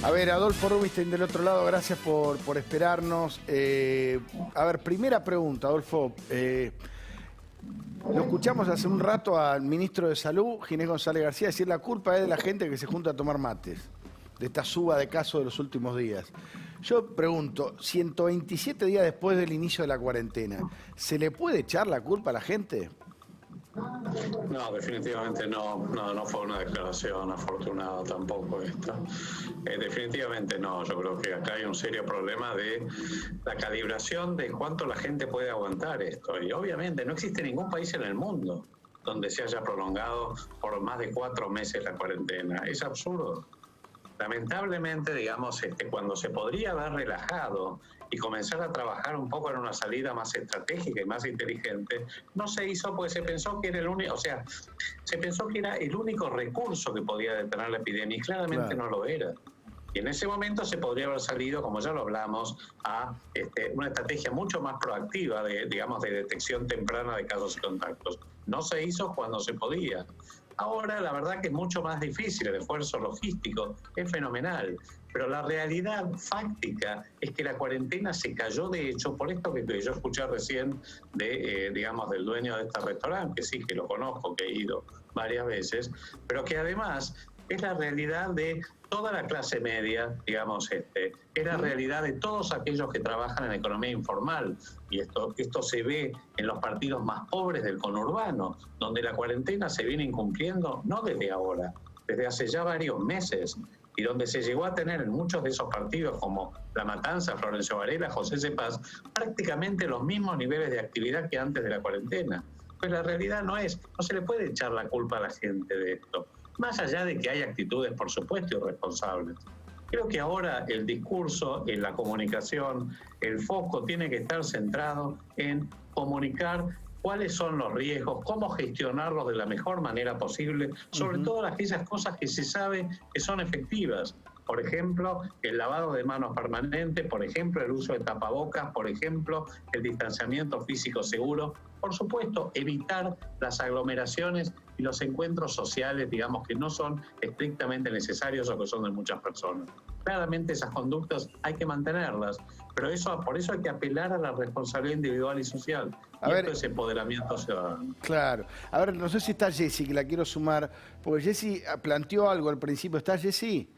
A ver, Adolfo Rubinstein del otro lado, gracias por esperarnos. A ver, primera pregunta, Adolfo. Lo escuchamos hace un rato al ministro de Salud, Ginés González García, decir la culpa es de la gente que se junta a tomar mates, de esta suba de casos de los últimos días. Yo pregunto, 127 días después del inicio de la cuarentena, ¿se le puede echar la culpa a la gente? No, definitivamente no fue una declaración afortunada tampoco esta. Definitivamente no, yo creo que acá hay un serio problema de la calibración de cuánto la gente puede aguantar esto. Y obviamente no existe ningún país en el mundo donde se haya prolongado por más de 4 meses la cuarentena. Es absurdo. Lamentablemente, digamos, cuando se podría haber relajado y comenzar a trabajar un poco en una salida más estratégica y más inteligente, no se hizo porque se pensó que era el único, se pensó que era el único recurso que podía detener la epidemia y claramente no lo era. Y en ese momento se podría haber salido, como ya lo hablamos, a una estrategia mucho más proactiva de detección temprana de casos y contactos. No se hizo cuando se podía. Ahora la verdad que es mucho más difícil, el esfuerzo logístico es fenomenal, pero la realidad fáctica es que la cuarentena se cayó de hecho por esto que yo escuché recién del dueño de este restaurante, que sí que lo conozco, que he ido varias veces, pero que además es la realidad de toda la clase media, es la realidad de todos aquellos que trabajan en la economía informal. Y esto se ve en los partidos más pobres del conurbano, donde la cuarentena se viene incumpliendo no desde ahora, desde hace ya varios meses, y donde se llegó a tener en muchos de esos partidos, como La Matanza, Florencio Varela, José Cepaz, prácticamente los mismos niveles de actividad que antes de la cuarentena. Pues la realidad no se le puede echar la culpa a la gente de esto. Más allá de que hay actitudes, por supuesto, irresponsables. Creo que ahora el discurso, en la comunicación, el foco tiene que estar centrado en comunicar cuáles son los riesgos, cómo gestionarlos de la mejor manera posible, sobre todo aquellas cosas que se sabe que son efectivas. Por ejemplo, el lavado de manos permanente, por ejemplo, el uso de tapabocas, por ejemplo, el distanciamiento físico seguro. Por supuesto, evitar las aglomeraciones y los encuentros sociales, que no son estrictamente necesarios o que son de muchas personas. Claramente esas conductas hay que mantenerlas, pero por eso hay que apelar a la responsabilidad individual y social. Esto es empoderamiento ciudadano. Claro. A ver, no sé si está Jessy, que la quiero sumar, porque Jessy planteó algo al principio. ¿Está Jessy?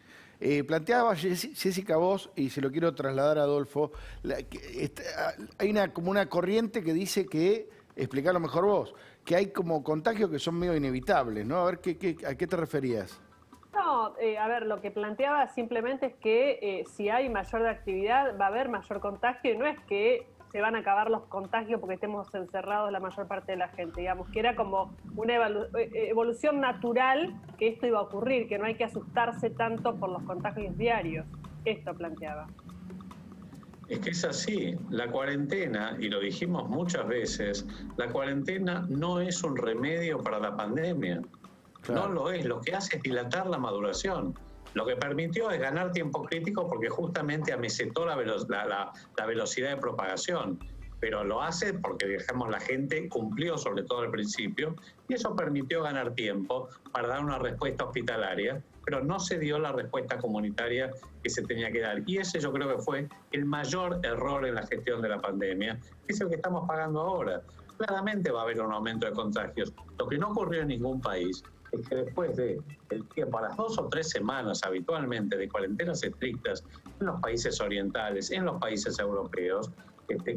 Planteaba Jessica Vos, y se lo quiero trasladar a Adolfo, hay como una corriente que dice que, explicarlo mejor vos, que hay como contagios que son medio inevitables, ¿no? A ver, ¿a qué te referías? No, a ver, lo que planteaba simplemente es que si hay mayor actividad va a haber mayor contagio y no es que se van a acabar los contagios porque estemos encerrados la mayor parte de la gente, que era como una evolución natural que esto iba a ocurrir, que no hay que asustarse tanto por los contagios diarios. Esto planteaba. Es que es así, la cuarentena, y lo dijimos muchas veces, la cuarentena no es un remedio para la pandemia. Claro. No lo es, lo que hace es dilatar la maduración. Lo que permitió es ganar tiempo crítico porque justamente amesetó la velocidad de propagación. Pero lo hace porque, la gente cumplió sobre todo al principio y eso permitió ganar tiempo para dar una respuesta hospitalaria, pero no se dio la respuesta comunitaria que se tenía que dar. Y ese yo creo que fue el mayor error en la gestión de la pandemia, que es el que estamos pagando ahora. Claramente va a haber un aumento de contagios. Lo que no ocurrió en ningún país es que después del tiempo, a las 2 o 3 semanas habitualmente de cuarentenas estrictas en los países orientales, en los países europeos,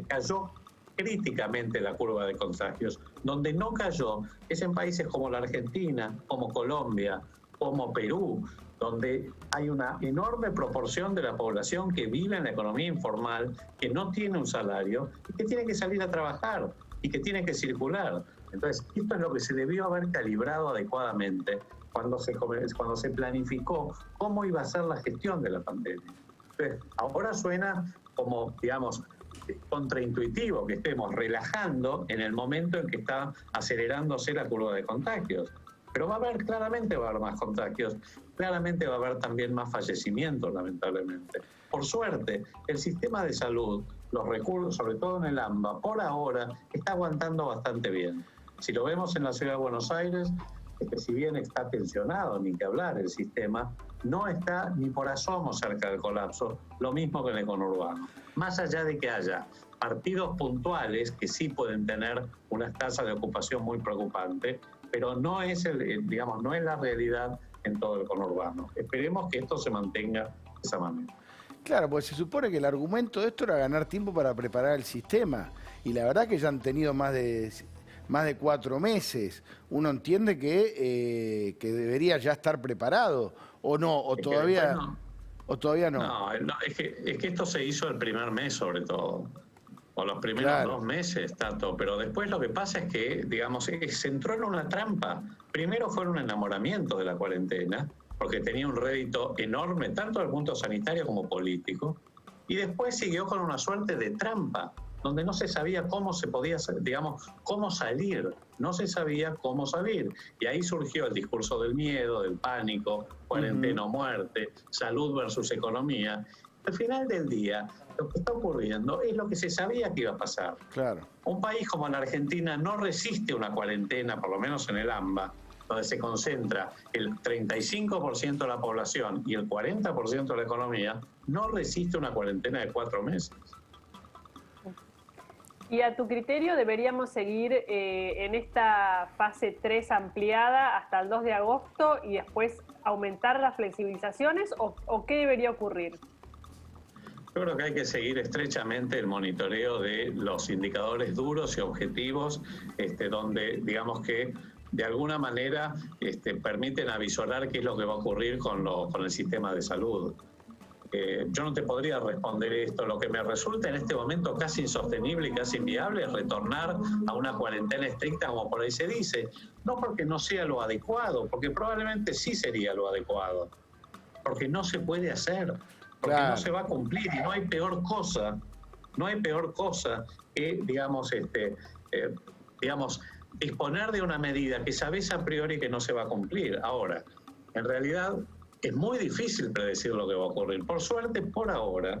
cayó críticamente la curva de contagios. Donde no cayó es en países como la Argentina, como Colombia, como Perú, donde hay una enorme proporción de la población que vive en la economía informal, que no tiene un salario y que tiene que salir a trabajar y que tiene que circular. Entonces, esto es lo que se debió haber calibrado adecuadamente cuando se planificó cómo iba a ser la gestión de la pandemia. Entonces, ahora suena como, contraintuitivo que estemos relajando en el momento en que está acelerándose la curva de contagios. Pero claramente va a haber más contagios, claramente va a haber también más fallecimientos, lamentablemente. Por suerte, el sistema de salud, los recursos, sobre todo en el AMBA, por ahora está aguantando bastante bien. Si lo vemos en la ciudad de Buenos Aires, si bien está tensionado, ni que hablar el sistema, no está ni por asomo cerca del colapso, lo mismo que en el conurbano. Más allá de que haya partidos puntuales que sí pueden tener unas tasas de ocupación muy preocupantes, pero no es, digamos, no es la realidad en todo el conurbano. Esperemos que esto se mantenga de esa manera. Claro, pues se supone que el argumento de esto era ganar tiempo para preparar el sistema. Y la verdad que ya han tenido más de 4 meses. Uno entiende que debería ya estar preparado, o no, o todavía no. O todavía no. No, es que esto se hizo el primer mes sobre todo. O los primeros 2 meses, tanto. Pero después lo que pasa es que, digamos, se entró en una trampa. Primero fue un enamoramiento de la cuarentena, porque tenía un rédito enorme, tanto desde el punto sanitario como político, y después siguió con una suerte de trampa, donde no se sabía cómo se podía, digamos, cómo salir, no se sabía cómo salir. Y ahí surgió el discurso del miedo, del pánico, cuarentena o muerte, salud versus economía. Al final del día, lo que está ocurriendo es lo que se sabía que iba a pasar. Claro. Un país como la Argentina no resiste una cuarentena, por lo menos en el AMBA, donde se concentra el 35% de la población y el 40% de la economía, no resiste una cuarentena de 4 meses. Y a tu criterio, ¿deberíamos seguir en esta fase 3 ampliada hasta el 2 de agosto y después aumentar las flexibilizaciones o qué debería ocurrir? Yo creo que hay que seguir estrechamente el monitoreo de los indicadores duros y objetivos, donde digamos que de alguna manera permiten avisorar qué es lo que va a ocurrir con el sistema de salud. Yo no te podría responder esto. Lo que me resulta en este momento casi insostenible y casi inviable es retornar a una cuarentena estricta, como por ahí se dice. No porque no sea lo adecuado, porque probablemente sí sería lo adecuado. Porque no se puede hacer, porque no se va a cumplir y no hay peor cosa que, digamos, disponer de una medida que sabes a priori que no se va a cumplir. Ahora, en realidad es muy difícil predecir lo que va a ocurrir. Por suerte, por ahora,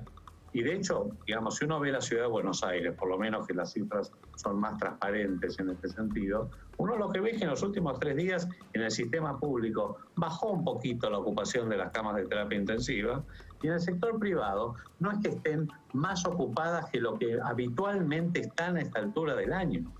y de hecho, digamos, si uno ve la ciudad de Buenos Aires, por lo menos que las cifras son más transparentes en este sentido, uno lo que ve es que en los últimos 3 días en el sistema público bajó un poquito la ocupación de las camas de terapia intensiva, y en el sector privado no es que estén más ocupadas que lo que habitualmente están a esta altura del año.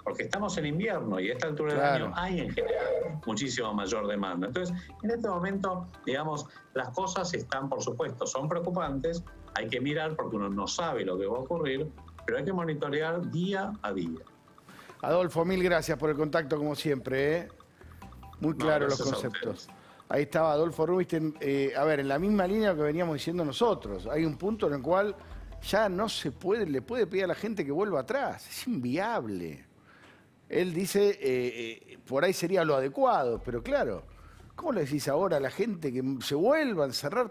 Porque estamos en invierno y a esta altura del año hay en general muchísima mayor demanda. Entonces, en este momento, digamos, las cosas están, por supuesto, son preocupantes, hay que mirar porque uno no sabe lo que va a ocurrir, pero hay que monitorear día a día. Adolfo, mil gracias por el contacto como siempre, ¿eh? Muy claro los conceptos. Ahí estaba Adolfo Rubinstein. A ver, en la misma línea que veníamos diciendo nosotros, hay un punto en el cual ya no se puede, le puede pedir a la gente que vuelva atrás, es inviable. Él dice, por ahí sería lo adecuado, pero claro, ¿cómo le decís ahora a la gente que se vuelva a encerrar todo?